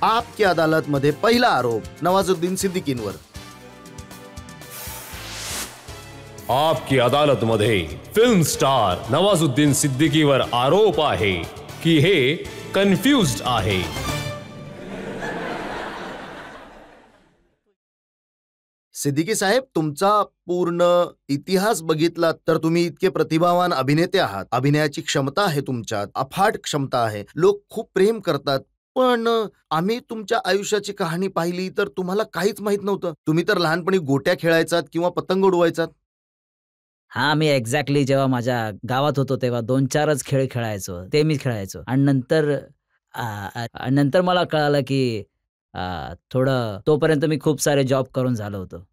आपकी अदालत मध्ये पहिला आरोप नवाजुद्दीन सिद्दीकींवर. आपकी अदालत मध्ये फिल्म स्टार नवाजुद्दीन सिद्दीकीवर आरोप आहे की हे कन्फ्युज्ड आहे. सिद्दीकी साहेब, तुमचा पूर्ण इतिहास बघितला तर तुम्ही इतके प्रतिभावान अभिनेते आहात. अभिनयाची क्षमता आहे तुमच्यात, अफाट क्षमता आहे. लोक खूप प्रेम करतात. पण आम्ही तुमच्या आयुष्याची कहाणी पाहिली तर तुम्हाला काहीच माहित नव्हतं. तुम्ही तर लहानपणी गोट्या खेळायचात किंवा पतंग उडवायचात. हा, मी एक्झॅक्टली जेव्हा माझ्या गावात होतो तेव्हा 2-4च खेळ खेळायचो. ते मी खेळायचो आणि नंतर मला कळालं की थोडं तोपर्यंत मी खूप सारे जॉब करून झालो होतो.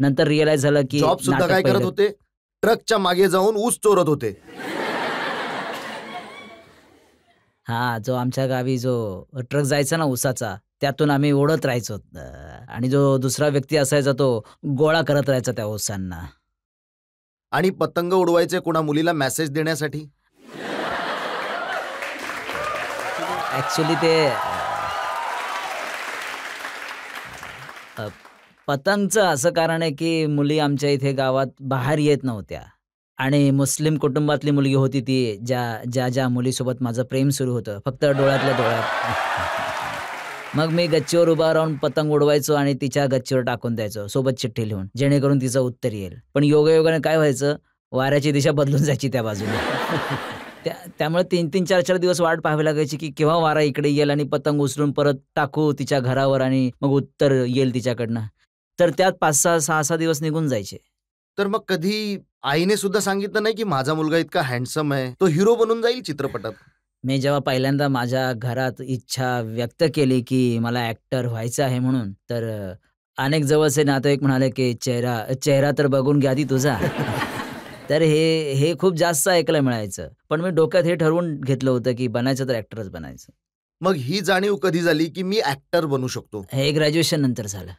नंतर रिअलाईज झालं की जॉब सुद्धा काय करत होते? ट्रकच्या मागे जाऊन ऊस चोरत होते. हा, जो आमच्या गावी जो ट्रक जायचा ना ऊसाचा, त्यातून आम्ही ओढत राहायचो आणि जो दुसरा व्यक्ती असायचा तो गोळा करत राहायचा त्या ऊसांना. आणि पतंग उडवायचे कोणा मुलीला मेसेज देण्यासाठी. ऍक्च्युली ते पतंगचं असं कारण आहे की मुली आमच्या इथे गावात बाहेर येत नव्हत्या आणि मुस्लिम कुटुंबातली मुलगी होती ती ज्या मुलीसोबत माझं प्रेम सुरू होतं फक्त डोळ्यातल्या डोळ्यात. मग मी गच्चीवर उभा राहून पतंग उडवायचो आणि तिच्या गच्चीवर टाकून द्यायचो सोबत चिठ्ठी लिहून, जेणेकरून तिचं उत्तर येईल. पण योगायोगाने काय व्हायचं, वाऱ्याची दिशा बदलून जायची त्या बाजूने. त्यामुळे 3-3, 4-4 दिवस वाट पाहावी लागायची की केव्हा वारा इकडे येईल आणि पतंग उचलून परत टाकू तिच्या घरावर आणि मग उत्तर येईल तिच्याकडनं. तर त्यात 5-6, 6-6 दिवस निघून जायचे. तर मग कधी आईने सुद्धा सांगितलं नाही की माझा मुलगा इतका हँडसम आहे, तो हिरो बनून जाईल चित्रपटात? मी जेव्हा पहिल्यांदा माझ्या घरात इच्छा व्यक्त केली की मला ॲक्टर व्हायचं आहे म्हणून, तर अनेक जवळचे नातेवाईक म्हणाले की चेहरा तर बघून घ्या आधी तुझा. तर हे खूप जास्त ऐकायला मिळायचं. पण मी डोक्यात हे ठरवून घेतलं होतं की बनायचं तर ॲक्टरच बनायचं. मग ही जाणीव कधी झाली की मी ॲक्टर बनू शकतो? हे ग्रॅज्युएशन नंतर झालं.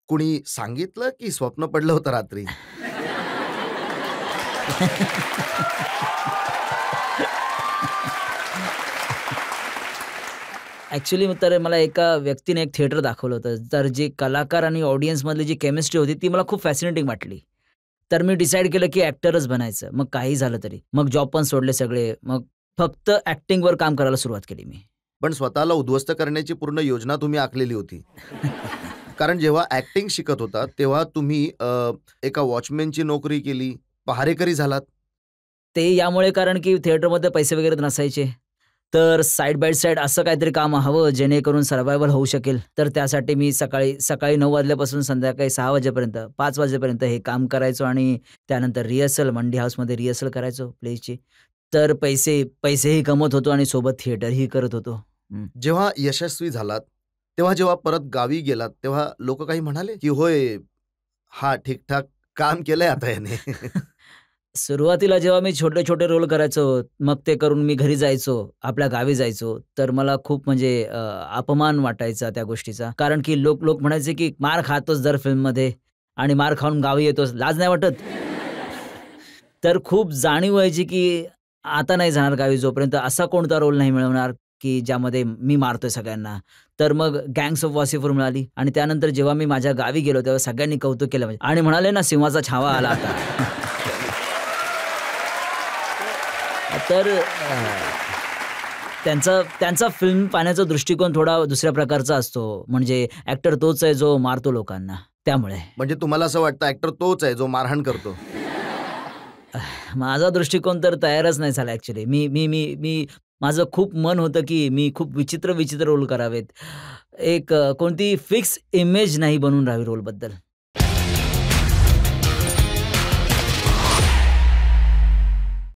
कुणी सांगितलं की स्वप्न पडलं होतं रात्री? ॲक्च्युली तर मला एका व्यक्तीने एक थिएटर दाखवलं होतं. तर जे कलाकार आणि ऑडियन्समधली जी केमिस्ट्री होती ती मला खूप फॅसिनेटिंग वाटली. तर मी डिसाईड केलं की ॲक्टरच बनायचं. मग काही झालं तरी. मग जॉब पण सोडले सगळे. मग फक्त ॲक्टिंगवर काम करायला सुरुवात केली मी. पण स्वतःला उद्ध्वस्त करण्याची पूर्ण योजना तुम्ही आखलेली होती. कारण जेव्हा ॲक्टिंग शिकत होता तेव्हा तुम्ही एका वॉचमॅनची नोकरी केली, पहारेकरी झालात. ते यामुळे कारण की थिएटरमध्ये पैसे वगैरे नसायचे. तर साइड बाय साइड असं काहीतरी काम हवं जेणेकरून सर्व्हायव्हल होऊ शकेल. तर त्यासाठी मी सकाळी 9 वाजल्यापासून संध्याकाळी 6 वाजेपर्यंत, 5 वाजेपर्यंत हे काम करायचो आणि त्यानंतर रिहर्सल मंडी हाऊसमध्ये रिहर्सल करायचो प्लेची. तर पैसेही कमवत होतो आणि सोबत थिएटरही करत होतो. जेव्हा यशस्वी झालात, तेव्हा जेव्हा परत गावी गेलात तेव्हा लोक काही म्हणाले की होय, हा ठीकठाक काम केलंय आता याने? सुरुवातीला जेव्हा मी छोटे-छोटे रोल करायचो, मग ते करून मी घरी जायचो, आपल्या गावी जायचो, तर मला खूप म्हणजे अपमान वाटायचा त्या गोष्टीचा. कारण की लोक म्हणायचे की "मार खातोस दर फिल्ममध्ये आणि मार खाऊन गावी येतोस, लाज नाही वाटत?" तर खूप जाणीव व्हायची की आता नाही जाणार गावी जोपर्यंत असा कोणता रोल नाही मिळवणार की ज्यामध्ये मी मारतोय सगळ्यांना. तर मग गँग्स ऑफ वासेपूर मिळाली आणि त्यानंतर जेव्हा मी माझ्या गावी गेलो तेव्हा सगळ्यांनी कौतुक केलं म्हणजे आणि म्हणाले ना, सिंहाचा छावा आला आता. तर त्यांचा फिल्म पाहण्याचा दृष्टिकोन थोडा दुसऱ्या प्रकारचा असतो. म्हणजे ॲक्टर तोच आहे जो मारतो लोकांना. त्यामुळे म्हणजे तुम्हाला असं वाटतं ॲक्टर तोच आहे जो मारहाण करतो? माझा दृष्टिकोन तर तयारच नाही झाला ॲक्च्युली. मी माझं खूप मन होतं की मी खूप विचित्र रोल करावेत. एक कोणती फिक्स इमेज नाही बनून राहावी रोलबद्दल.